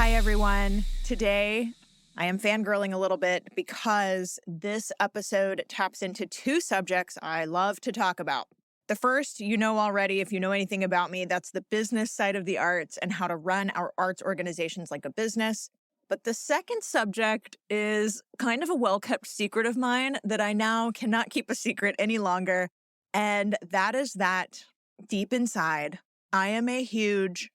Hi, everyone. Today, I am fangirling a little bit because this episode taps into two subjects I love to talk about. The first, you know already, if you know anything about me, that's the business side of the arts and how to run our arts organizations like a business. But the second subject is kind of a well-kept secret of mine that I now cannot keep a secret any longer. And that is that deep inside, I am a huge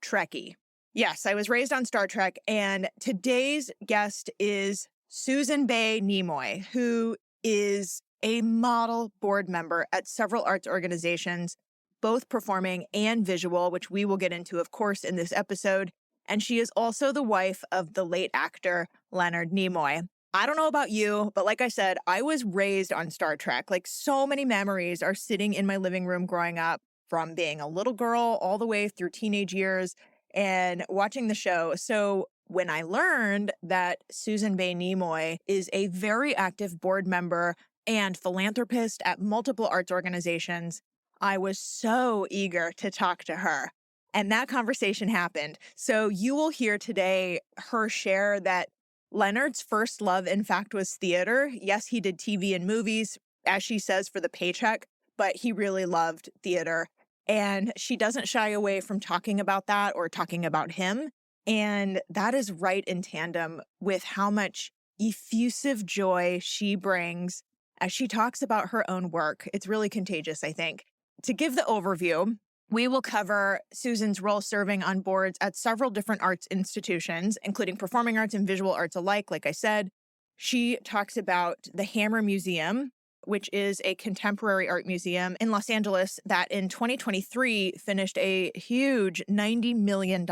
Trekkie. Yes, I was raised on Star Trek, and today's guest is Susan Bay Nimoy, who is a model board member at several arts organizations, both performing and visual, which we will get into, of course, in this episode. And she is also the wife of the late actor Leonard Nimoy. I don't know about you, but like I said, I was raised on Star Trek. Like, so many memories are sitting in my living room growing up, from being a little girl all the way through teenage years and watching the show. So when I learned that Susan Bay Nimoy is a very active board member and philanthropist at multiple arts organizations, I was so eager to talk to her. And that conversation happened. So you will hear today her share that Leonard's first love, in fact, was theater. Yes, he did TV and movies, as she says, for the paycheck, but he really loved theater. And she doesn't shy away from talking about that or talking about him. And that is right in tandem with how much effusive joy she brings as she talks about her own work. It's really contagious, I think. To give the overview, we will cover Susan's role serving on boards at several different arts institutions, including performing arts and visual arts alike, like I said. She talks about the Hammer Museum, which is a contemporary art museum in Los Angeles that in 2023 finished a huge $90 million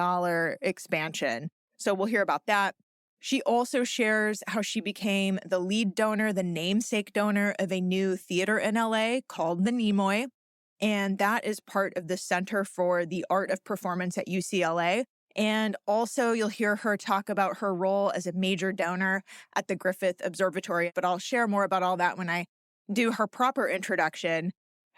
expansion. So we'll hear about that. She also shares how she became the lead donor, the namesake donor of a new theater in LA called the Nimoy. And that is part of the Center for the Art of Performance at UCLA. And also you'll hear her talk about her role as a major donor at the Griffith Observatory. But I'll share more about all that when I do her proper introduction.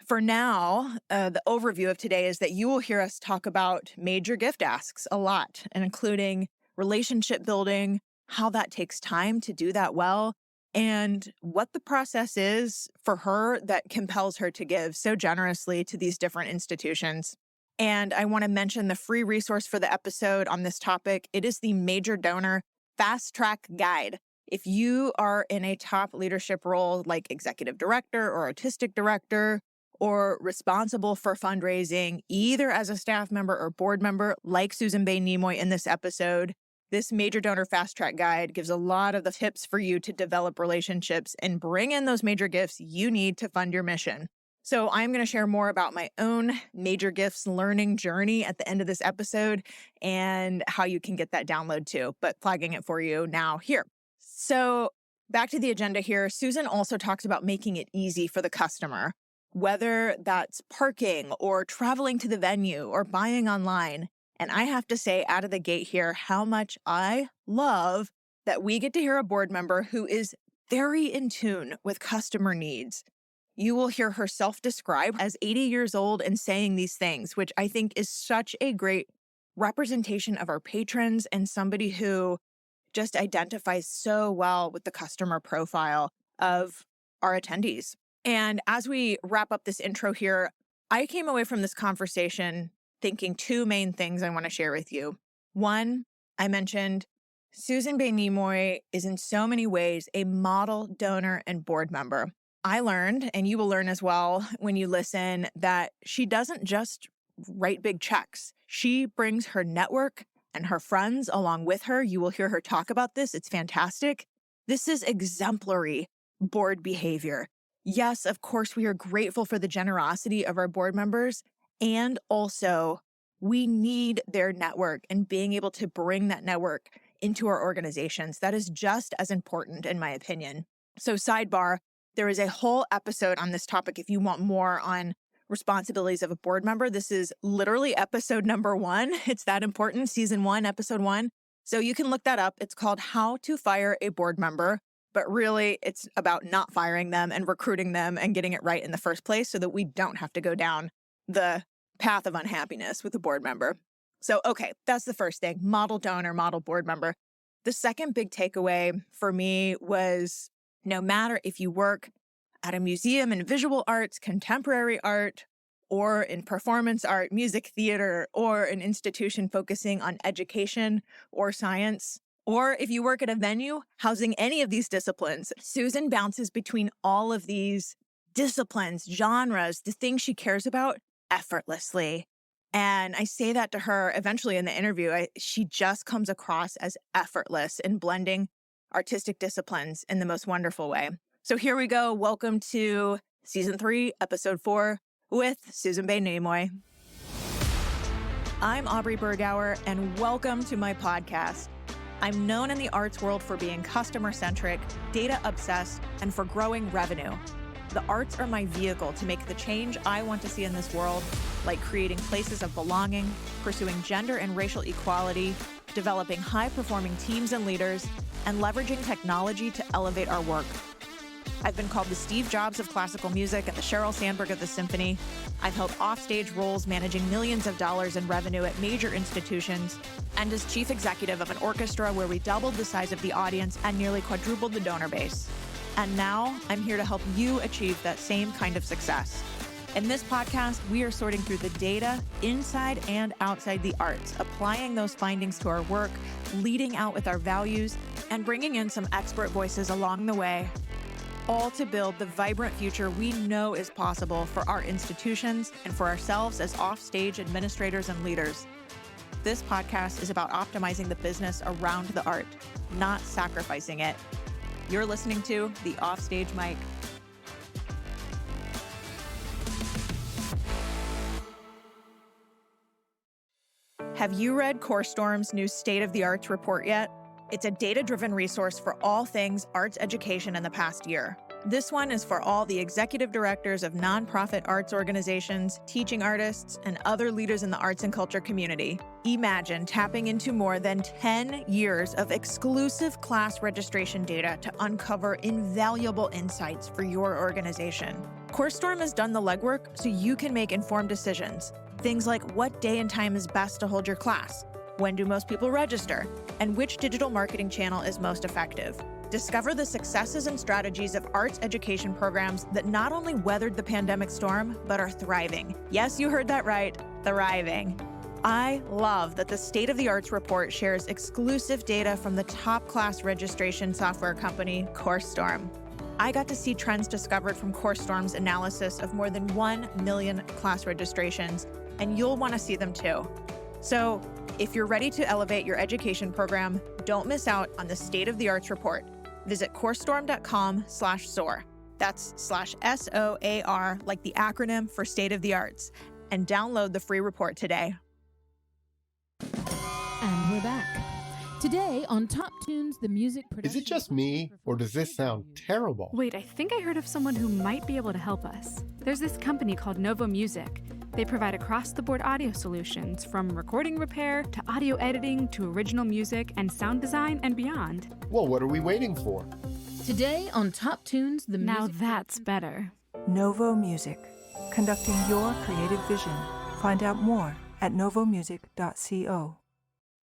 For now, the overview of today is that you will hear us talk about major gift asks a lot, and including relationship building, how that takes time to do that well, and what the process is for her that compels her to give so generously to these different institutions. And I want to mention the free resource for the episode on this topic. It is the Major Donor Fast Track Guide. If you are in a top leadership role like executive director or artistic director or responsible for fundraising, either as a staff member or board member like Susan Bay Nimoy in this episode, this Major Donor Fast Track Guide gives a lot of the tips for you to develop relationships and bring in those major gifts you need to fund your mission. So I'm going to share more about my own major gifts learning journey at the end of this episode and how you can get that download too, but flagging it for you now here. So back to the agenda here, Susan also talks about making it easy for the customer, whether that's parking or traveling to the venue or buying online. And I have to say out of the gate here how much I love that we get to hear a board member who is very in tune with customer needs. You will hear her self-describe as 80 years old and saying these things, which I think is such a great representation of our patrons and somebody who just identifies so well with the customer profile of our attendees. And as we wrap up this intro here, I came away from this conversation thinking two main things I want to share with you. One, I mentioned Susan Bay Nimoy is in so many ways a model donor and board member. I learned, and you will learn as well when you listen, that she doesn't just write big checks. She brings her network and her friends along with her. You will hear her talk about this. It's fantastic. This is exemplary board behavior. Yes, of course, we are grateful for the generosity of our board members, and also we need their network and being able to bring that network into our organizations. That is just as important, in my opinion. So sidebar, there is a whole episode on this topic if you want more on responsibilities of a board member. This is literally episode number 1. It's that important. Season 1, episode 1. So you can look that up. It's called How to Fire a Board Member. But really, it's about not firing them and recruiting them and getting it right in the first place so that we don't have to go down the path of unhappiness with a board member. So, okay, that's the first thing, model donor, model board member. The second big takeaway for me was no matter if you work at a museum in visual arts, contemporary art, or in performance art, music theater, or an institution focusing on education or science, or if you work at a venue housing any of these disciplines, Susan bounces between all of these disciplines, genres, the things she cares about effortlessly. And I say that to her eventually in the interview. She just comes across as effortless in blending artistic disciplines in the most wonderful way. So here we go. Welcome to Season 3, Episode 4 with Susan Bay Nimoy. I'm Aubrey Bergauer, and welcome to my podcast. I'm known in the arts world for being customer-centric, data-obsessed, and for growing revenue. The arts are my vehicle to make the change I want to see in this world, like creating places of belonging, pursuing gender and racial equality, developing high-performing teams and leaders, and leveraging technology to elevate our work. I've been called the Steve Jobs of classical music and the Sheryl Sandberg of the symphony. I've held offstage roles managing millions of dollars in revenue at major institutions, and as chief executive of an orchestra where we doubled the size of the audience and nearly quadrupled the donor base. And now I'm here to help you achieve that same kind of success. In this podcast, we are sorting through the data inside and outside the arts, applying those findings to our work, leading out with our values, and bringing in some expert voices along the way, all to build the vibrant future we know is possible for our institutions and for ourselves as offstage administrators and leaders. This podcast is about optimizing the business around the art, not sacrificing it. You're listening to The Offstage Mic. Have you read CoreStorm's new State of the Arts report yet? It's a data-driven resource for all things arts education in the past year. This one is for all the executive directors of nonprofit arts organizations, teaching artists, and other leaders in the arts and culture community. Imagine tapping into more than 10 years of exclusive class registration data to uncover invaluable insights for your organization. CoreStorm has done the legwork so you can make informed decisions. Things like what day and time is best to hold your class, when do most people register, and which digital marketing channel is most effective. Discover the successes and strategies of arts education programs that not only weathered the pandemic storm, but are thriving. Yes, you heard that right, thriving. I love that the State of the Arts report shares exclusive data from the top class registration software company, CoreStorm. I got to see trends discovered from CoreStorm's analysis of more than 1 million class registrations, and you'll want to see them too. So if you're ready to elevate your education program, don't miss out on the State of the Arts report. Visit corestorm.com/SOAR. That's /SOAR, like the acronym for State of the Arts, and download the free report today. And we're back. Today on Top Tunes, the music production... Is it just me, or does this sound terrible? Wait, I think I heard of someone who might be able to help us. There's this company called Novo Music. They provide across-the-board audio solutions, from recording repair to audio editing to original music and sound design and beyond. Well, what are we waiting for? Today on Top Tunes, the music... Now that's better. Novo Music, conducting your creative vision. Find out more at novomusic.co.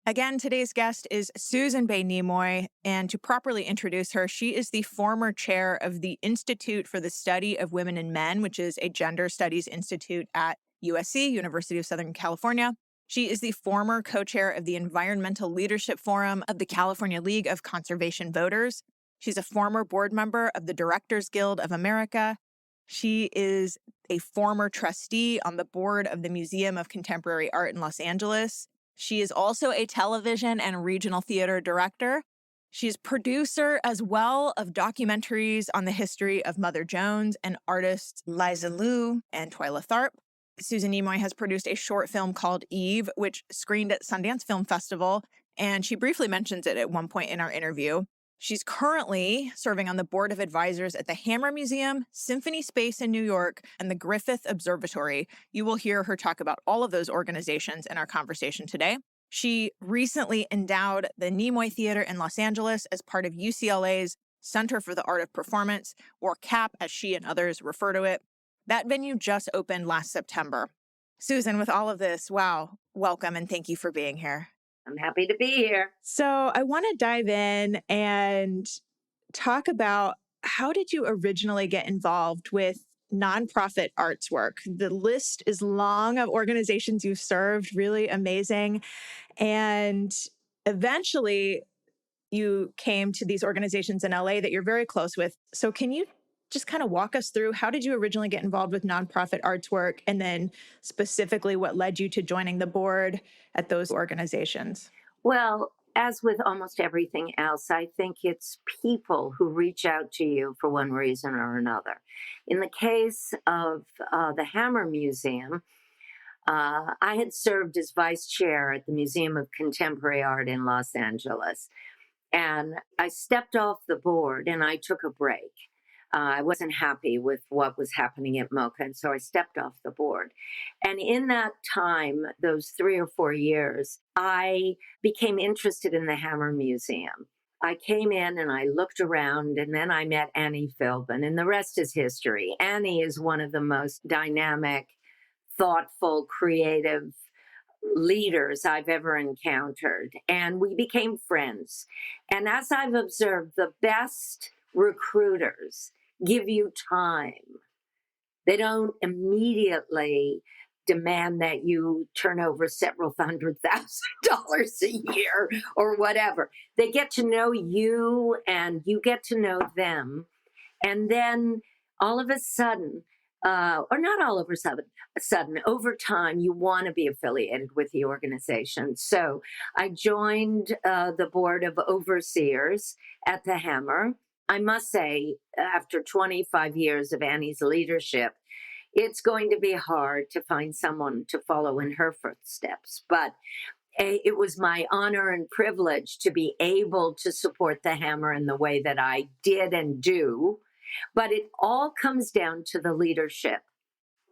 Again, today's guest is Susan Bay Nimoy, and to properly introduce her, she is the former chair of the Institute for the Study of Women and Men, which is a gender studies institute at USC, University of Southern California. She is the former co-chair of the Environmental Leadership Forum of the California League of Conservation Voters. She's a former board member of the Directors Guild of America. She is a former trustee on the board of the Museum of Contemporary Art in Los Angeles. She is also a television and regional theater director. She's producer as well of documentaries on the history of Mother Jones and artists Liza Liu and Twyla Tharp. Susan Nimoy has produced a short film called Eve, which screened at Sundance Film Festival, and she briefly mentions it at one point in our interview. She's currently serving on the board of advisors at the Hammer Museum, Symphony Space in New York, and the Griffith Observatory. You will hear her talk about all of those organizations in our conversation today. She recently endowed the Nimoy Theater in Los Angeles as part of UCLA's Center for the Art of Performance, or CAP as she and others refer to it. That venue just opened last September. Susan, with all of this, wow, welcome and thank you for being here. I'm happy to be here. So I want to dive in and talk about, how did you originally get involved with nonprofit arts work? The list is long of organizations you've served, really amazing. And eventually you came to these organizations in LA that you're very close with. So can you just kind of walk us through, how did you originally get involved with nonprofit arts work? And then specifically what led you to joining the board at those organizations? Well, as with almost everything else, I think it's people who reach out to you for one reason or another. In the case of the Hammer Museum, I had served as vice chair at the Museum of Contemporary Art in Los Angeles. And I stepped off the board and I took a break. I wasn't happy with what was happening at MoCA, and so I stepped off the board. And in that time, those 3 or 4 years, I became interested in the Hammer Museum. I came in and I looked around, and then I met Annie Philbin, and the rest is history. Annie is one of the most dynamic, thoughtful, creative leaders I've ever encountered. And we became friends. And as I've observed, the best recruiters give you time. They don't immediately demand that you turn over several $100,000 a year or whatever. They get to know you and you get to know them. And then all of a sudden, or not all of a sudden, over time, you want to be affiliated with the organization. So I joined the board of overseers at the Hammer. I must say, after 25 years of Annie's leadership, it's going to be hard to find someone to follow in her footsteps. But it was my honor and privilege to be able to support the Hammer in the way that I did and do. But it all comes down to the leadership.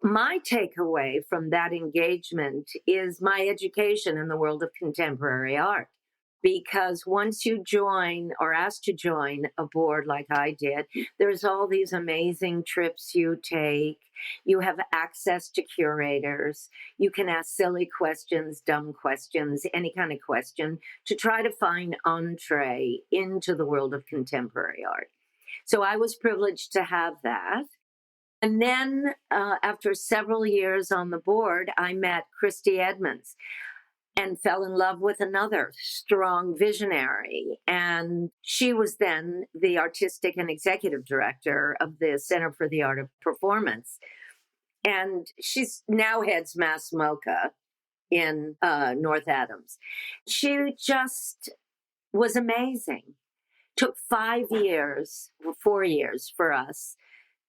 My takeaway from that engagement is my education in the world of contemporary art. Because once you join or ask to join a board like I did, there's all these amazing trips you take. You have access to curators. You can ask silly questions, dumb questions, any kind of question to try to find entree into the world of contemporary art. So I was privileged to have that. And then after several years on the board, I met Christy Edmonds and fell in love with another strong visionary. And she was then the artistic and executive director of the Center for the Art of Performance. And she's now heads Mass MoCA in North Adams. She just was amazing. Took 4 years for us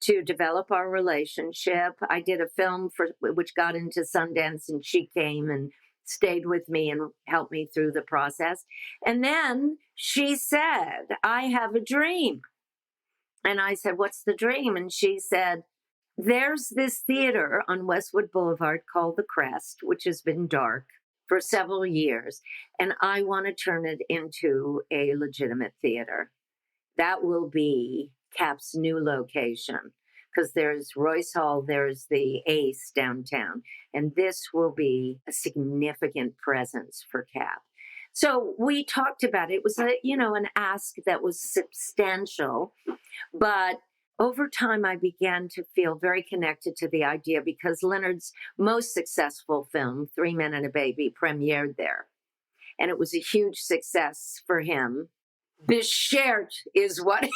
to develop our relationship. I did a film which got into Sundance, and she came and stayed with me and helped me through the process. And then she said, I have a dream. And I said, what's the dream? And she said, there's this theater on Westwood Boulevard called The Crest, which has been dark for several years, and I want to turn it into a legitimate theater. That will be CAP's new location, because there's Royce Hall, there's the Ace downtown, and this will be a significant presence for CAP. So we talked about it. It was an ask that was substantial, but over time, I began to feel very connected to the idea because Leonard's most successful film, 3 Men and a Baby, premiered there. And it was a huge success for him. Beschert is what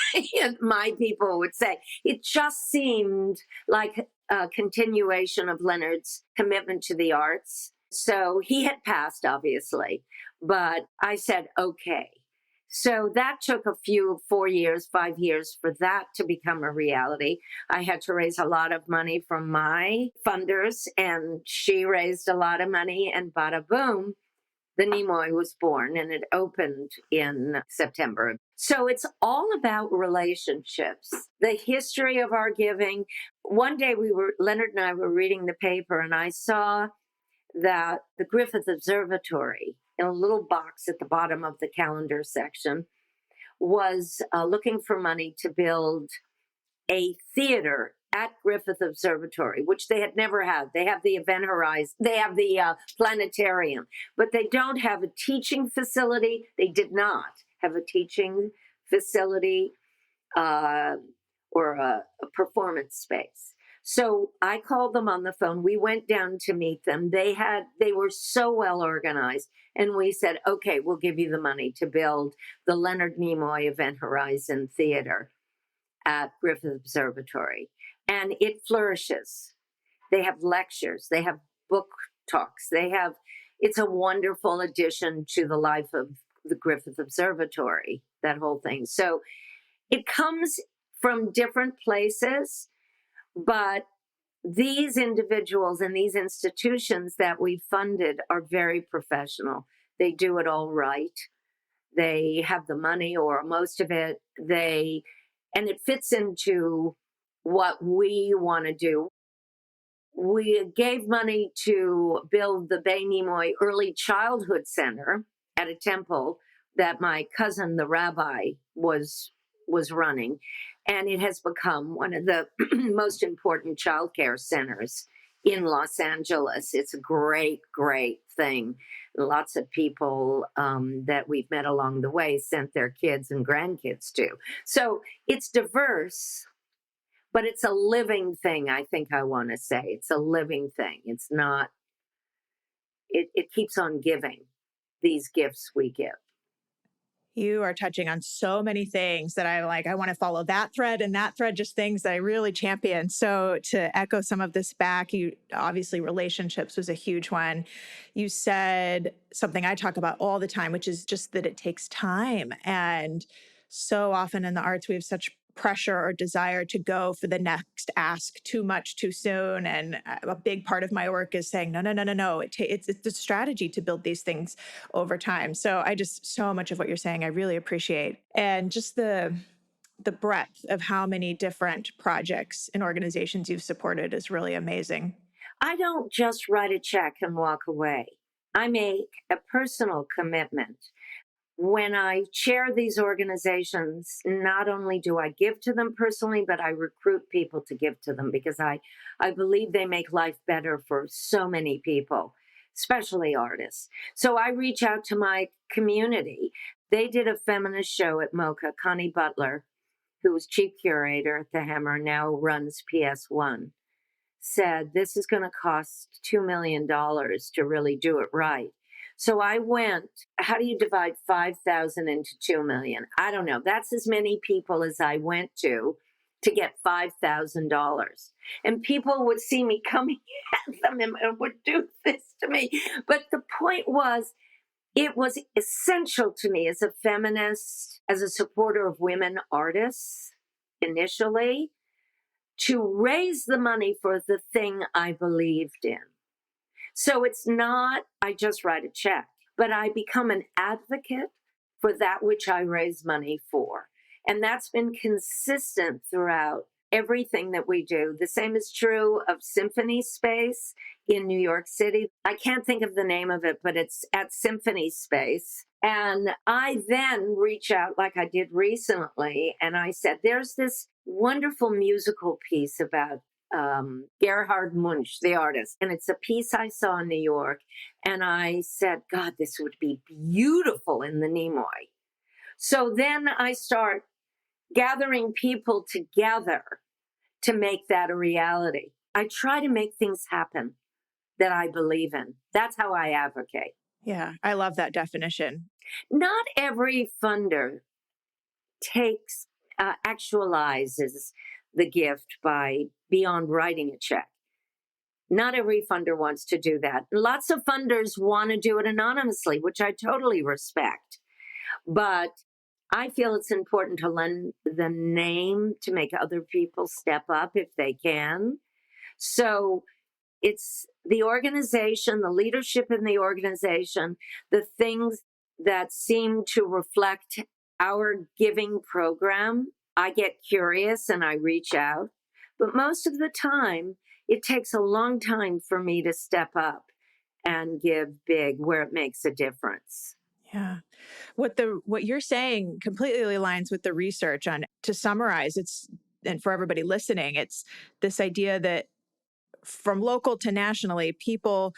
my people would say. It just seemed like a continuation of Leonard's commitment to the arts. So he had passed, obviously, but I said, okay. So that took 4 years, 5 years for that to become a reality. I had to raise a lot of money from my funders, and she raised a lot of money, and bada boom, the Nimoy was born, and it opened in September. So it's all about relationships, the history of our giving. One day Leonard and I were reading the paper, and I saw that the Griffith Observatory, in a little box at the bottom of the calendar section, was looking for money to build a theater at Griffith Observatory, which they had never had. They have the Event Horizon, they have the planetarium, but they don't have a teaching facility. They did not have a teaching facility or a performance space. So I called them on the phone. We went down to meet them. They were so well organized. And we said, okay, we'll give you the money to build the Leonard Nimoy Event Horizon Theater at Griffith Observatory. And it flourishes. They have lectures. They have book talks. It's a wonderful addition to the life of the Griffith Observatory, that whole thing. So it comes from different places, but these individuals and these institutions that we funded are very professional. They do it all right. They have the money, or most of it. And it fits into what we want to do. We gave money to build the Bay Nimoy Early Childhood Center at a temple that my cousin, the rabbi, was running. And it has become one of the most important childcare centers in Los Angeles. It's a great, great thing. Lots of people that we've met along the way sent their kids and grandkids to. So it's diverse, but it's a living thing, I think I want to say. It's a living thing. It's not, it keeps on giving these gifts we give. You are touching on so many things that I want to follow that thread and that thread, just things that I really champion. So to echo some of this back, obviously relationships was a huge one. You said something I talk about all the time, which is just that it takes time. And so often in the arts, we have such pressure or desire to go for the next ask too much too soon. And a big part of my work is saying, no. It's a strategy to build these things over time. So so much of what you're saying, I really appreciate. And just the breadth of how many different projects and organizations you've supported is really amazing. I don't just write a check and walk away. I make a personal commitment. When I chair these organizations, not only do I give to them personally, but I recruit people to give to them because I believe they make life better for so many people, especially artists. So I reach out to my community. They did a feminist show at MoCA. Connie Butler, who was chief curator at the Hammer, now runs PS1, said, this is going to cost $2 million to really do it right. So I went, how do you divide 5,000 into 2 million? I don't know. That's as many people as I went to get $5,000. And people would see me coming at them and would do this to me. But the point was, it was essential to me as a feminist, as a supporter of women artists initially, to raise the money for the thing I believed in. So it's not, I just write a check, but I become an advocate for that which I raise money for. And that's been consistent throughout everything that we do. The same is true of Symphony Space in New York City. I can't think of the name of it, but it's at Symphony Space. And I then reach out like I did recently, and I said, there's this wonderful musical piece about Gerhard Munch, the artist. And it's a piece I saw in New York. And I said, God, this would be beautiful in the Nimoy. So then I start gathering people together to make that a reality. I try to make things happen that I believe in. That's how I advocate. Yeah, I love that definition. Not every funder actualizes the gift beyond writing a check. Not every funder wants to do that. Lots of funders want to do it anonymously, which I totally respect. But I feel it's important to lend the name to make other people step up if they can. So it's the organization, the leadership in the organization, the things that seem to reflect our giving program. I get curious and I reach out. But most of the time, it takes a long time for me to step up and give big where it makes a difference. Yeah. What you're saying completely aligns with the research on, to summarize, it's and for everybody listening, it's this idea that from local to nationally, people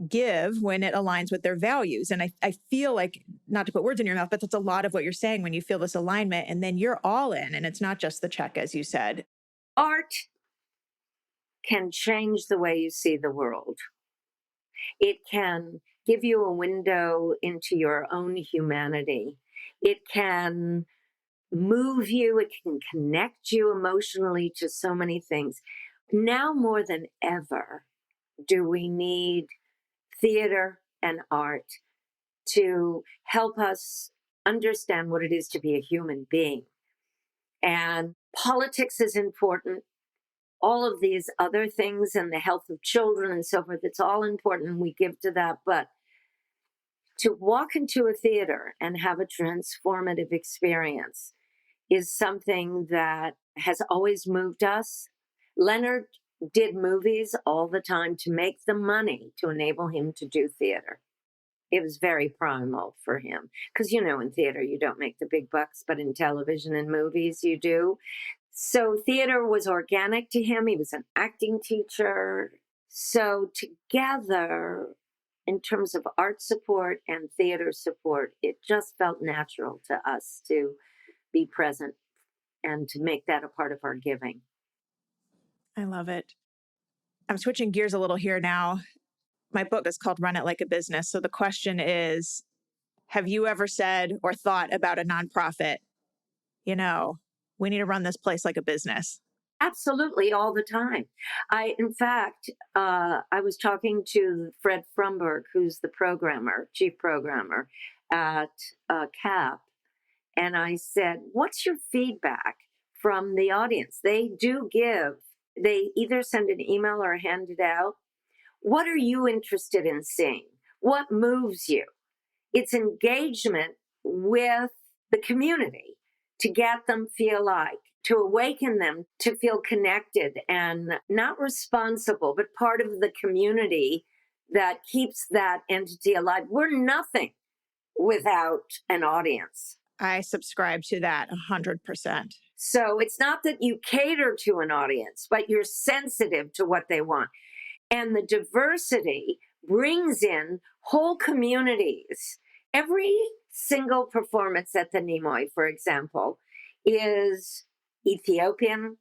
give when it aligns with their values. And I feel like, not to put words in your mouth, but that's a lot of what you're saying when you feel this alignment, and then you're all in, and it's not just the check, as you said. Art can change the way you see the world. It can give you a window into your own humanity. It can move you, it can connect you emotionally to so many things. Now more than ever, do we need theater and art to help us understand what it is to be a human being. And politics is important. All of these other things and the health of children and so forth, it's all important. We give to that. But to walk into a theater and have a transformative experience is something that has always moved us. Leonard did movies all the time to make the money to enable him to do theater. It was very primal for him. Because, in theater, you don't make the big bucks, but in television and movies, you do. So theater was organic to him. He was an acting teacher. So together, in terms of art support and theater support, it just felt natural to us to be present and to make that a part of our giving. I love it. I'm switching gears a little here now. My book is called Run It Like a Business. So the question is, have you ever said or thought about a nonprofit, we need to run this place like a business? Absolutely, all the time. In fact, I was talking to Fred Frumberg, who's the chief programmer at CAP, and I said, what's your feedback from the audience? They do give. They either send an email or hand it out. What are you interested in seeing? What moves you? It's engagement with the community to get them feel like, to awaken them to feel connected and not responsible, but part of the community that keeps that entity alive. We're nothing without an audience. I subscribe to that 100%. So it's not that you cater to an audience, but you're sensitive to what they want. And the diversity brings in whole communities. Every single performance at the Nimoy, for example, is Ethiopian,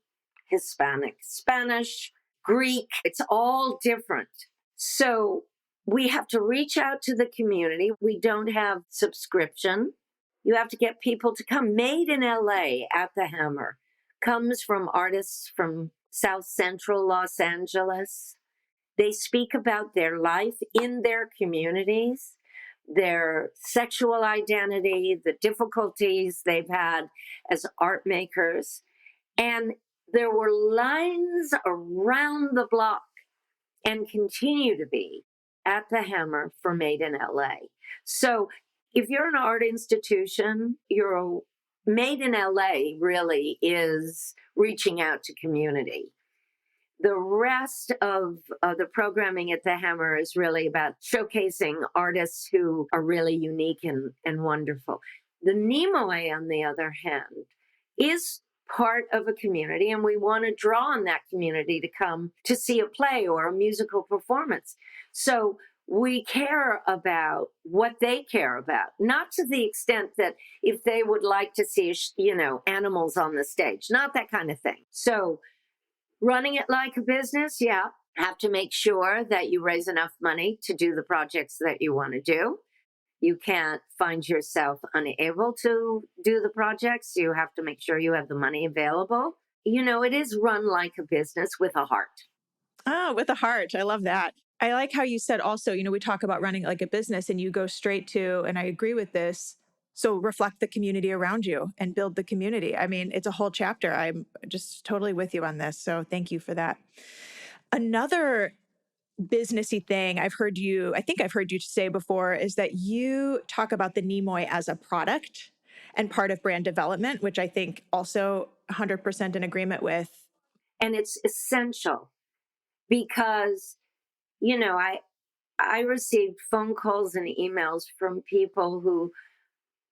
Hispanic, Spanish, Greek. It's all different. So we have to reach out to the community. We don't have subscription. You have to get people to come. Made in LA at the Hammer comes from artists from South Central Los Angeles. They speak about their life in their communities, their sexual identity, the difficulties they've had as art makers. And there were lines around the block and continue to be at the Hammer for Made in LA. So if you're an art institution, Made in LA really is reaching out to community. The rest of the programming at the Hammer is really about showcasing artists who are really unique and wonderful. The Nimoy, on the other hand, is part of a community, and we want to draw on that community to come to see a play or a musical performance. So we care about what they care about, not to the extent that if they would like to see, animals on the stage, not that kind of thing. So running it like a business, have to make sure that you raise enough money to do the projects that you want to do. You can't find yourself unable to do the projects. You have to make sure you have the money available. It is run like a business with a heart. Oh, with a heart. I love that. I like how you said also, we talk about running like a business and you go straight to, and I agree with this, so reflect the community around you and build the community. I mean, it's a whole chapter. I'm just totally with you on this. So thank you for that. Another businessy thing I think I've heard you say before is that you talk about the Nimoy as a product and part of brand development, which I think also 100% in agreement with. And it's essential because, I received phone calls and emails from people who,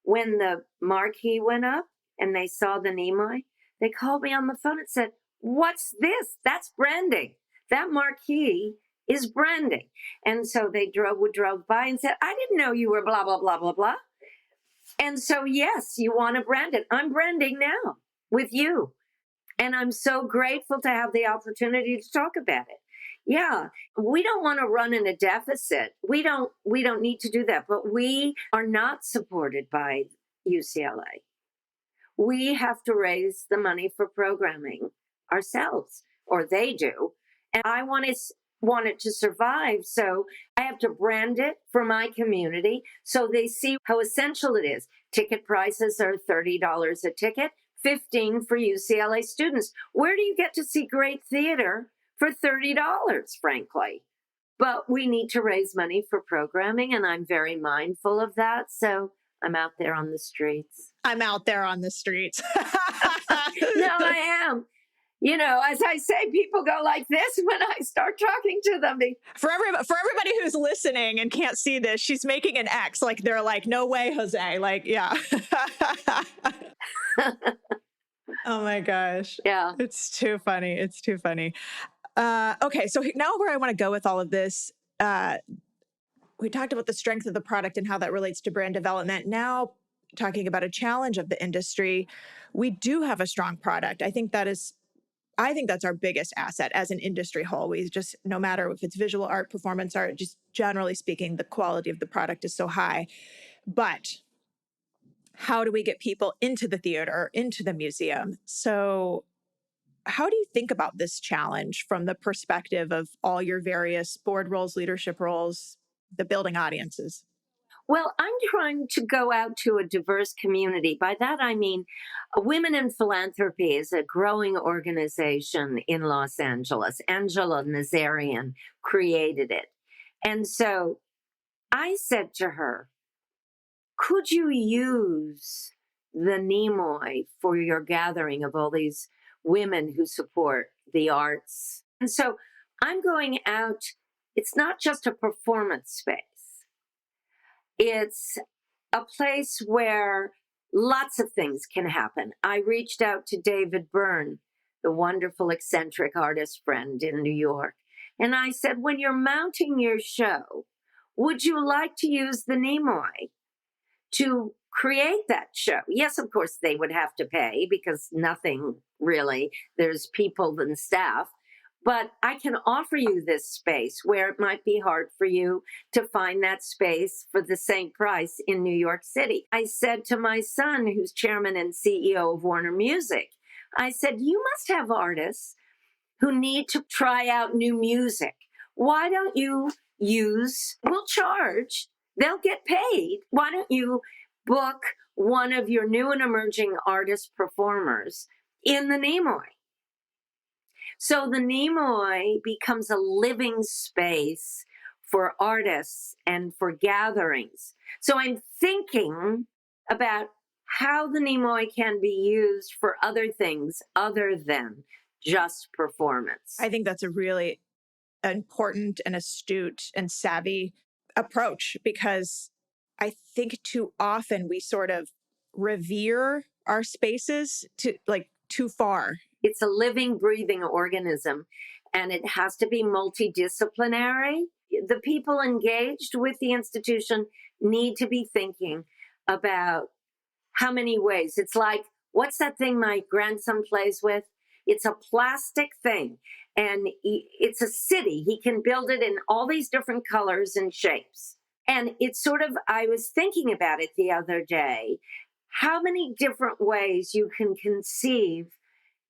when the marquee went up and they saw the Nimoy, They called me on the phone and said, "What's this? That's branding. That marquee is branding." And so they drove by and said, "I didn't know you were blah, blah, blah, blah, blah. And so, yes, you want to brand it. I'm branding now with you. And I'm so grateful to have the opportunity to talk about it." Yeah, we don't want to run in a deficit. We don't need to do that, but we are not supported by UCLA. We have to raise the money for programming ourselves, or they do. And I want it to survive. So I have to brand it for my community so they see how essential it is. Ticket prices are $30 a ticket, $15 for UCLA students. Where do you get to see great theater for $30, frankly? But we need to raise money for programming, and I'm very mindful of that. So I'm out there on the streets. I'm out there on the streets. No, I am. You know, as I say, people go like this when I start talking to them. For everybody who's listening and can't see this, she's making an X. Like, they're like, "No way, Jose." Like, yeah. Oh my gosh. Yeah. It's too funny. It's too funny. Okay. So now where I want to go with all of this, we talked about the strength of the product and how that relates to brand development. Now talking about a challenge of the industry, we do have a strong product. I think that's our biggest asset as an industry whole. We just, no matter if it's visual art, performance art, just generally speaking, the quality of the product is so high. But how do we get people into the theater, into the museum? So how do you think about this challenge from the perspective of all your various board roles, leadership roles, the building audiences? Well, I'm trying to go out to a diverse community. By that, I mean Women in Philanthropy is a growing organization in Los Angeles. Angela Nazarian created it. And so I said to her, "Could you use the Nimoy for your gathering of all these women who support the arts?" And so I'm going out. It's not just a performance space. It's a place where lots of things can happen. I reached out to David Byrne, the wonderful eccentric artist friend in New York. And I said, "When you're mounting your show, would you like to use the Nimoy to create that show?" Yes, of course, they would have to pay because nothing really, there's people and staff. But I can offer you this space where it might be hard for you to find that space for the same price in New York City. I said to my son, who's chairman and CEO of Warner Music, I said, "You must have artists who need to try out new music. Why don't you we'll charge, they'll get paid. Why don't you book one of your new and emerging artist performers in the Nimoy?" So the Nimoy becomes a living space for artists and for gatherings. So I'm thinking about how the Nimoy can be used for other things other than just performance. I think that's a really important and astute and savvy approach, because I think too often we sort of revere our spaces too far. It's a living, breathing organism, and it has to be multidisciplinary. The people engaged with the institution need to be thinking about how many ways. It's like, what's that thing my grandson plays with? It's a plastic thing, and it's a city. He can build it in all these different colors and shapes. And it's sort of, I was thinking about it the other day, how many different ways you can conceive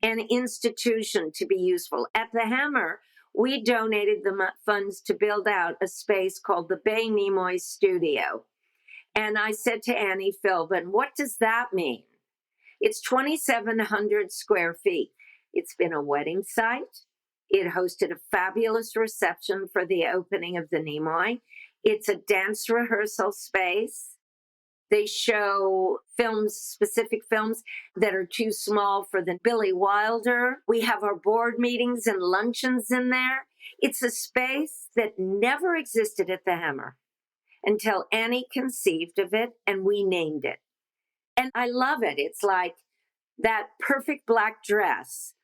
an institution to be useful. At the Hammer, we donated the funds to build out a space called the Bay Nimoy Studio. And I said to Annie Philbin, "What does that mean?" It's 2,700 square feet. It's been a wedding site. It hosted a fabulous reception for the opening of the Nimoy. It's a dance rehearsal space. They show films, specific films that are too small for the Billy Wilder. We have our board meetings and luncheons in there. It's a space that never existed at the Hammer until Annie conceived of it and we named it. And I love it. It's like that perfect black dress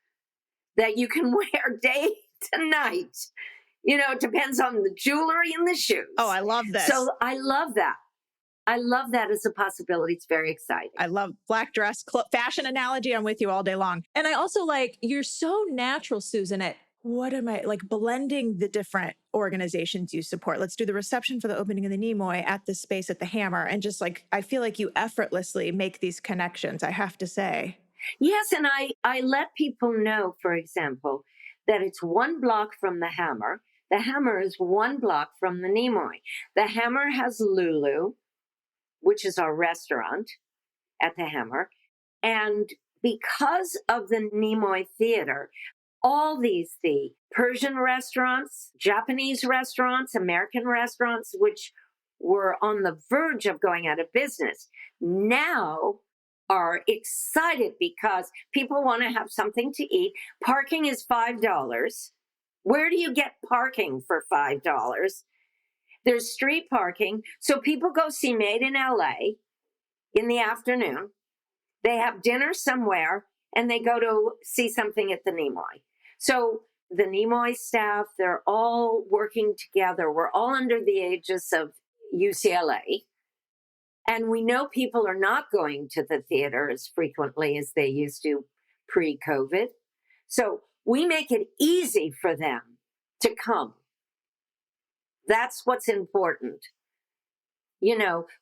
that you can wear day to night. It depends on the jewelry and the shoes. Oh, I love this. So I love that. I love that as a possibility. It's very exciting. I love black dress, fashion analogy. I'm with you all day long. And I also you're so natural, Susan, at blending the different organizations you support. Let's do the reception for the opening of the Nimoy at the space at the Hammer. And just I feel like you effortlessly make these connections, I have to say. Yes, and I let people know, for example, that it's 1 block from the Hammer. The Hammer is 1 block from the Nimoy. The Hammer has Lulu, which is our restaurant at the Hammer. And because of the Nimoy Theater, all the Persian restaurants, Japanese restaurants, American restaurants, which were on the verge of going out of business, now are excited because people want to have something to eat. Parking is $5. Where do you get parking for $5? There's street parking. So people go see Made in LA in the afternoon. They have dinner somewhere and they go to see something at the Nimoy. So the Nimoy staff, they're all working together. We're all under the aegis of UCLA. And we know people are not going to the theater as frequently as they used to pre-COVID. So we make it easy for them to come. That's what's important.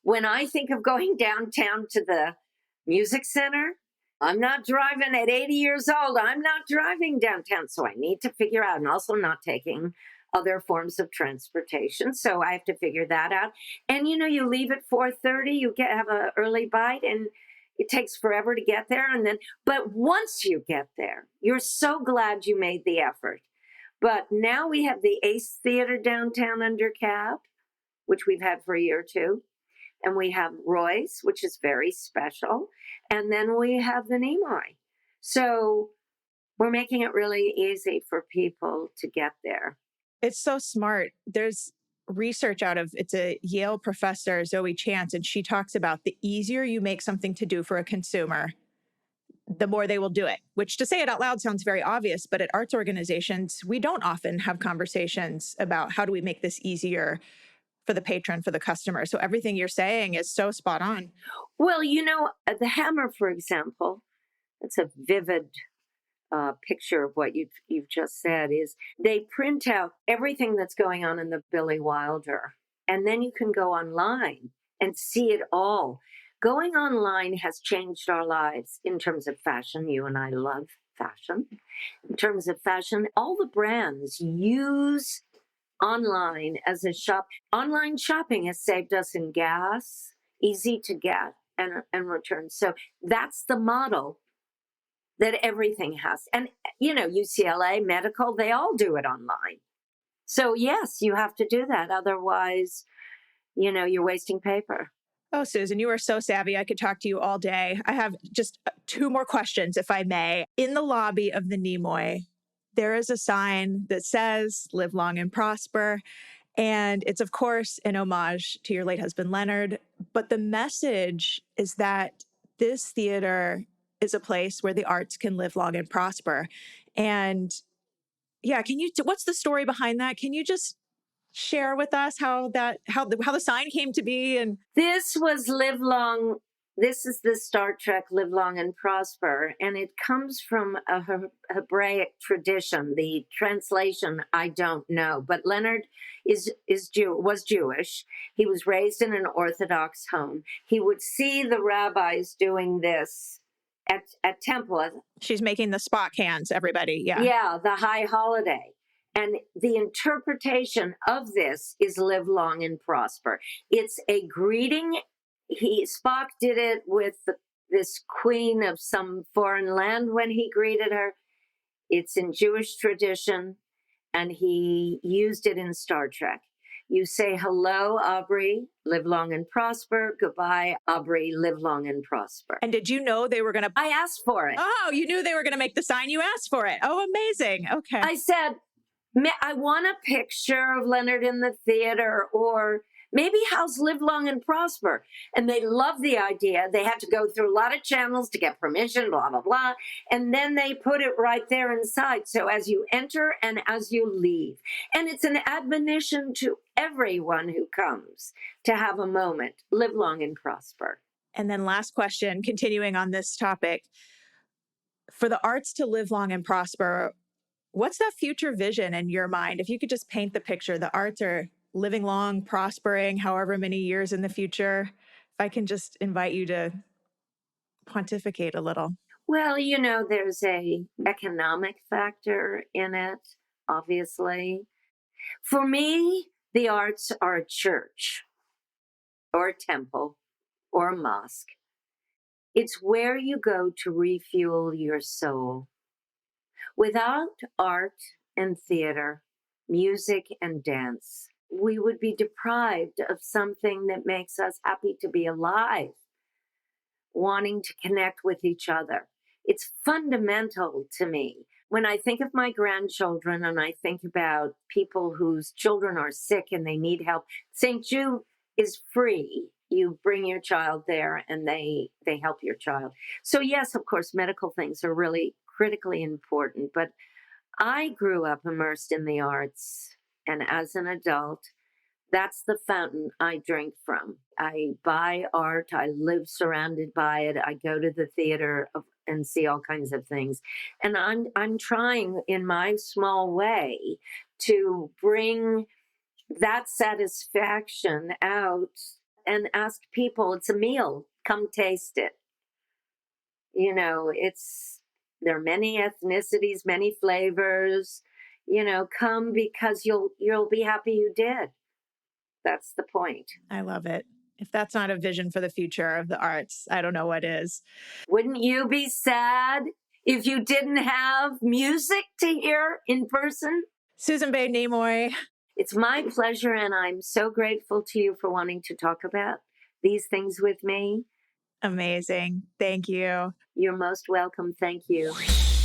When I think of going downtown to the music center, I'm not driving at 80 years old. I'm not driving downtown. So I need to figure out, and also not taking other forms of transportation. So I have to figure that out. And, you leave at 4:30, you have an early bite, and it takes forever to get there. But once you get there, you're so glad you made the effort. But now we have the Ace Theater downtown under cap, which we've had for a year or two. And we have Roy's, which is very special. And then we have the Nimoy. So we're making it really easy for people to get there. It's so smart. There's research it's a Yale professor, Zoe Chance, and she talks about the easier you make something to do for a consumer, the more they will do it, which to say it out loud sounds very obvious, but at arts organizations, we don't often have conversations about how do we make this easier for the patron, for the customer. So everything you're saying is so spot on. Well, the Hammer, for example, it's a vivid picture of what you've just said, is they print out everything that's going on in the Billy Wilder, and then you can go online and see it all. Going online has changed our lives in terms of fashion. You and I love fashion. In terms of fashion, all the brands use online as a shop. Online shopping has saved us in gas, easy to get and return. So that's the model that everything has. And, UCLA, medical, they all do it online. So yes, you have to do that. Otherwise, you're wasting paper. Oh, Susan, you are so savvy. I could talk to you all day. I have just 2 more questions, if I may. In the lobby of the Nimoy, there is a sign that says, "Live long and prosper." And it's, of course, an homage to your late husband, Leonard. But the message is that this theater is a place where the arts can live long and prosper. And yeah, what's the story behind that? Can you just share with us how the sign came to be? And this was Live Long. This is the Star Trek Live Long and Prosper, and it comes from a Hebraic tradition. The translation, I don't know, but Leonard was Jewish. He was raised in an Orthodox home. He would see the rabbis doing this at temple. She's making the Spock hands, everybody. Yeah. Yeah, the high holiday. And the interpretation of this is Live Long and Prosper. It's a greeting. Spock did it with this queen of some foreign land when he greeted her. It's in Jewish tradition, and he used it in Star Trek. You say, "Hello, Aubrey, live long and prosper." "Goodbye, Aubrey, live long and prosper." And did you know they were going to... I asked for it. Oh, you knew they were going to make the sign. You asked for it. Oh, amazing. Okay. I said, I want a picture of Leonard in the theater, or Maybe house Live Long and Prosper. And they love the idea. They have to go through a lot of channels to get permission, blah, blah, blah. And then they put it right there inside. So as you enter and as you leave. And it's an admonition to everyone who comes to have a moment. Live long and prosper. And then last question, continuing on this topic. For the arts to live long and prosper, what's that future vision in your mind? If you could just paint the picture, the arts are living long, prospering, however many years in the future. If I can just invite you to pontificate a little. Well, you know, there's a economic factor in it, obviously. For me, the arts are a church or a temple or a mosque. It's where you go to refuel your soul. Without art and theater, music and dance, we would be deprived of something that makes us happy to be alive, wanting to connect with each other. It's fundamental to me. When I think of my grandchildren and I think about people whose children are sick and they need help, St. Jude is free. You bring your child there and they help your child. So yes, of course, medical things are really critically important, but I grew up immersed in the arts. And as an adult, that's the fountain I drink from. I buy art. I live surrounded by it. I go to the theater and see all kinds of things. And I'm trying in my small way to bring that satisfaction out and ask people, it's a meal, come taste it. You know, there are many ethnicities, many flavors. You know, come because you'll be happy you did. That's the point. I love it. If that's not a vision for the future of the arts, I don't know what is. Wouldn't you be sad if you didn't have music to hear in person? Susan Bay Nimoy. It's my pleasure, and I'm so grateful to you for wanting to talk about these things with me. Amazing. Thank you. You're most welcome. Thank you.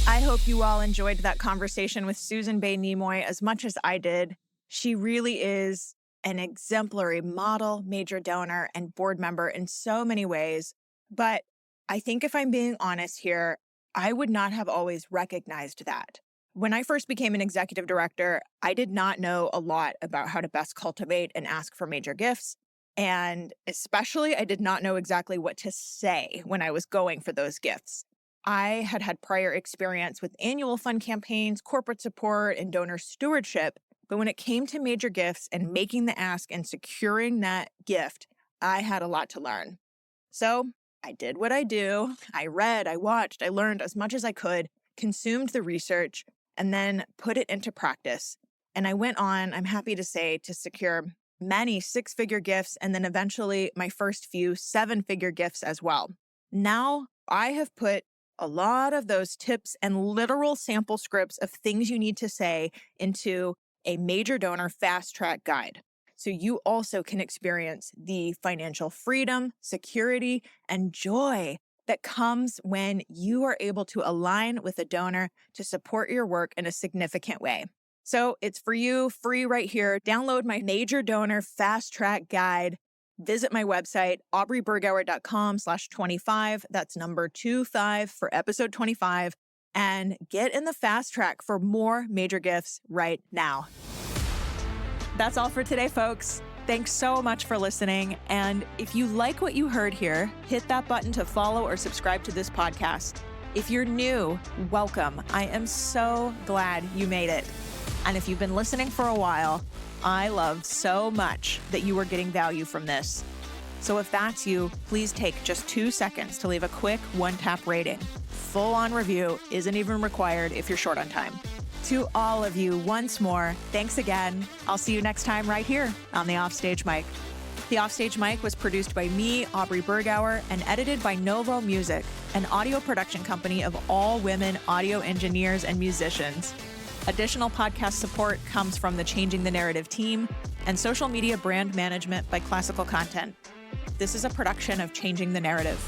I hope you all enjoyed that conversation with Susan Bay Nimoy as much as I did. She really is an exemplary model, major donor, and board member in so many ways. But I think if I'm being honest here, I would not have always recognized that. When I first became an executive director, I did not know a lot about how to best cultivate and ask for major gifts. And especially, I did not know exactly what to say when I was going for those gifts. I had prior experience with annual fund campaigns, corporate support, and donor stewardship. But when it came to major gifts and making the ask and securing that gift, I had a lot to learn. So I did what I do. I read, I watched, I learned as much as I could, consumed the research, and then put it into practice. And I went on, I'm happy to say, to secure many six-figure gifts and then eventually my first few seven-figure gifts as well. Now I have put a lot of those tips and literal sample scripts of things you need to say into a major donor fast track guide. So you also can experience the financial freedom, security, and joy that comes when you are able to align with a donor to support your work in a significant way. So it's for you, free right here. Download my major donor fast track guide. Visit my website, aubreybergauer.com/25. That's number 25 for episode 25. And get in the fast track for more major gifts right now. That's all for today, folks. Thanks so much for listening. And if you like what you heard here, hit that button to follow or subscribe to this podcast. If you're new, welcome. I am so glad you made it. And if you've been listening for a while, I love so much that you are getting value from this. So if that's you, please take just 2 seconds to leave a quick one-tap rating. Full-on review isn't even required if you're short on time. To all of you, once more, thanks again. I'll see you next time right here on the Offstage Mic. The Offstage Mic was produced by me, Aubrey Bergauer, and edited by Novo Music, an audio production company of all women audio engineers and musicians. Additional podcast support comes from the Changing the Narrative team and social media brand management by Classical Content. This is a production of Changing the Narrative.